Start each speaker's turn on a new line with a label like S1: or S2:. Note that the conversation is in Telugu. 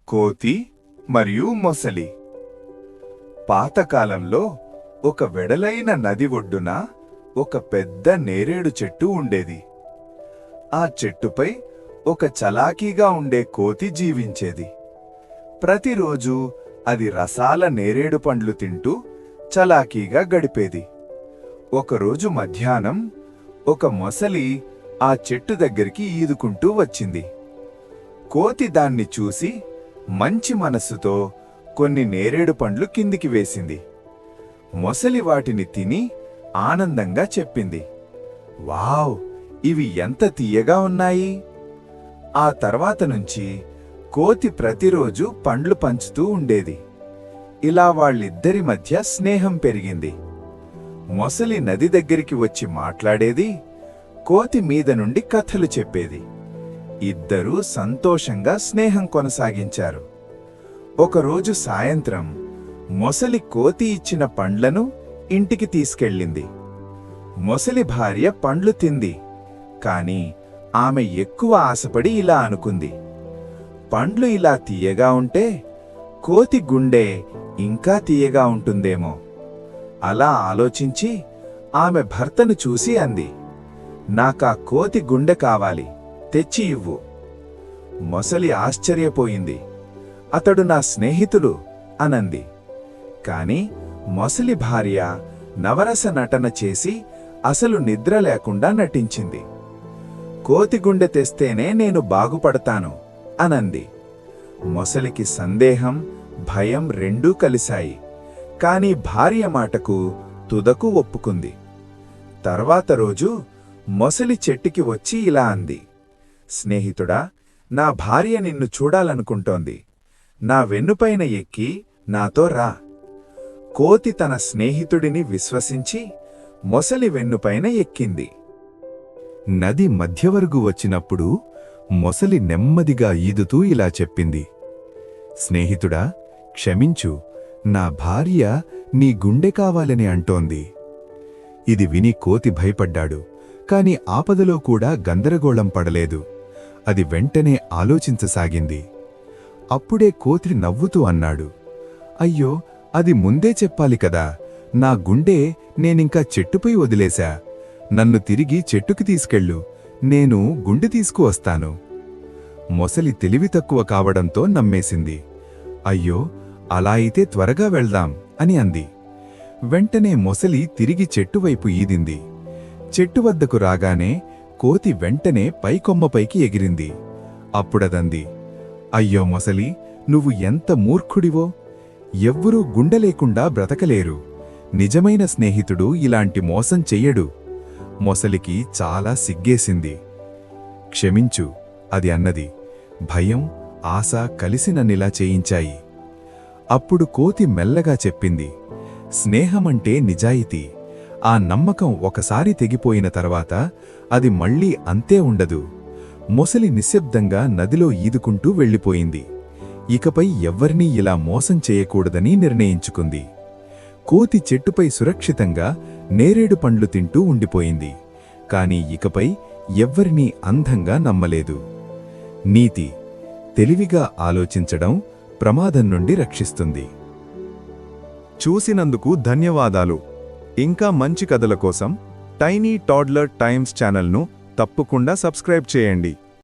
S1: కోతి మరియు మొసలి. పాతకాలంలో ఒక వెడలైన నది ఒడ్డున ఒక పెద్ద నేరేడు చెట్టు ఉండేది. ఆ చెట్టుపై ఒక చలాకీగా ఉండే కోతి జీవించేది. ప్రతిరోజు అది రసాల నేరేడు పండ్లు తింటూ చలాకీగా గడిపేది. ఒకరోజు మధ్యాహ్నం ఒక మొసలి ఆ చెట్టు దగ్గరికి ఈదుకుంటూ వచ్చింది. కోతి దాన్ని చూసి మంచి మనస్సుతో కొన్ని నేరేడు పండ్లు కిందికి వేసింది. మొసలి వాటిని తిని ఆనందంగా చెప్పింది, వావ్, ఇవి ఎంత తీయగా ఉన్నాయి. ఆ తర్వాత నుంచి కోతి ప్రతిరోజు పండ్లు పంచుతూ ఉండేది. ఇలా వాళ్ళిద్దరి మధ్య స్నేహం పెరిగింది. మొసలి నది దగ్గరికి వచ్చి మాట్లాడేది, కోతి మీద నుండి కథలు చెప్పేది. ఇద్దరూ సంతోషంగా స్నేహం కొనసాగించారు. ఒకరోజు సాయంత్రం మొసలి కోతి ఇచ్చిన పండ్లను ఇంటికి తీసుకెళ్ళింది. మొసలి భార్య పండ్లు తింది, కాని ఆమె ఎక్కువ ఆశపడి ఇలా అనుకుంది, పండ్లు ఇలా తీయగా ఉంటే కోతి గుండె ఇంకా తీయగా ఉంటుందేమో. అలా ఆలోచించి ఆమె భర్తను చూసి అంది, నాకా కోతి గుండె కావాలి, తెచ్చి ఇవ్వు. మొసలి ఆశ్చర్యపోయింది. అతడు నా స్నేహితుడు అనంది. కాని మొసలి భార్య నవరస నటన చేసి అసలు నిద్ర లేకుండా నటించింది. కోతి గుండె తెస్తేనే నేను బాగుపడతాను అనంది. మొసలికి సందేహం, భయం రెండూ కలిశాయి. కాని భార్య మాటకు తుదకు ఒప్పుకుంది. తర్వాత రోజు మొసలి చెట్టుకి వచ్చి ఇలా అంది, స్నేహితుడా, నా భార్య నిన్ను చూడాలనుకుంటోంది. నా వెన్నుపైన ఎక్కి నాతో రా. కోతి తన స్నేహితుడిని విశ్వసించి మొసలి వెన్నుపైన ఎక్కింది. నది మధ్యవరకు వచ్చినప్పుడు మొసలి నెమ్మదిగా ఈదుతూ ఇలా చెప్పింది, స్నేహితుడా, క్షమించు, నా భార్య నీ గుండె కావాలని అంటోంది. ఇది విని కోతి భయపడ్డాడు. కాని ఆపదలో కూడా గందరగోళం పడలేదు. అది వెంటనే ఆలోచించసాగింది. అప్పుడే కోతి నవ్వుతూ అన్నాడు, అయ్యో, అది ముందే చెప్పాలి కదా. నా గుండె నేనింకా చెట్టుపై వదిలేశా. నన్ను తిరిగి చెట్టుకి తీసుకెళ్ళు, నేను గుండె తీసుకువస్తాను. మొసలి తెలివి తక్కువ కావడంతో నమ్మేసింది. అయ్యో, అలా అయితే త్వరగా వెళ్దాం అని అంది. వెంటనే మొసలి తిరిగి చెట్టువైపు ఈదింది. చెట్టు వద్దకు రాగానే కోతి వెంటనే పైకొమ్మపైకి ఎగిరింది. అప్పుడదంది, అయ్యో మొసలి, నువ్వు ఎంత మూర్ఖుడివో. ఎవ్వరూ గుండె లేకుండా బ్రతకలేరు. నిజమైన స్నేహితుడు ఇలాంటి మోసం చెయ్యడు. మొసలికి చాలా సిగ్గేసింది. క్షమించు అది అన్నది. భయం, ఆశ కలిసి నన్నిలా చేయించాయి. అప్పుడు కోతి మెల్లగా చెప్పింది, స్నేహమంటే నిజాయితీ. ఆ నమ్మకం ఒకసారి తెగిపోయిన తర్వాత అది మళ్లీ అంతే ఉండదు. మొసలి నిశ్శబ్దంగా నదిలో ఈదుకుంటూ వెళ్ళిపోయింది. ఇకపై ఎవ్వరినీ ఇలా మోసం చేయకూడదని నిర్ణయించుకుంది. కోతి చెట్టుపై సురక్షితంగా నేరేడు పండ్లు తింటూ ఉండిపోయింది. కాని ఇకపై ఎవ్వరినీ అంధంగా నమ్మలేదు. నీతి: తెలివిగా ఆలోచించడం ప్రమాదం నుండి రక్షిస్తుంది. చూసినందుకు ధన్యవాదాలు. ఇంకా మంచి కథల కోసం టైనీ టాడ్లర్ టైమ్స్ ఛానల్ను తప్పకుండా సబ్స్క్రైబ్ చేయండి.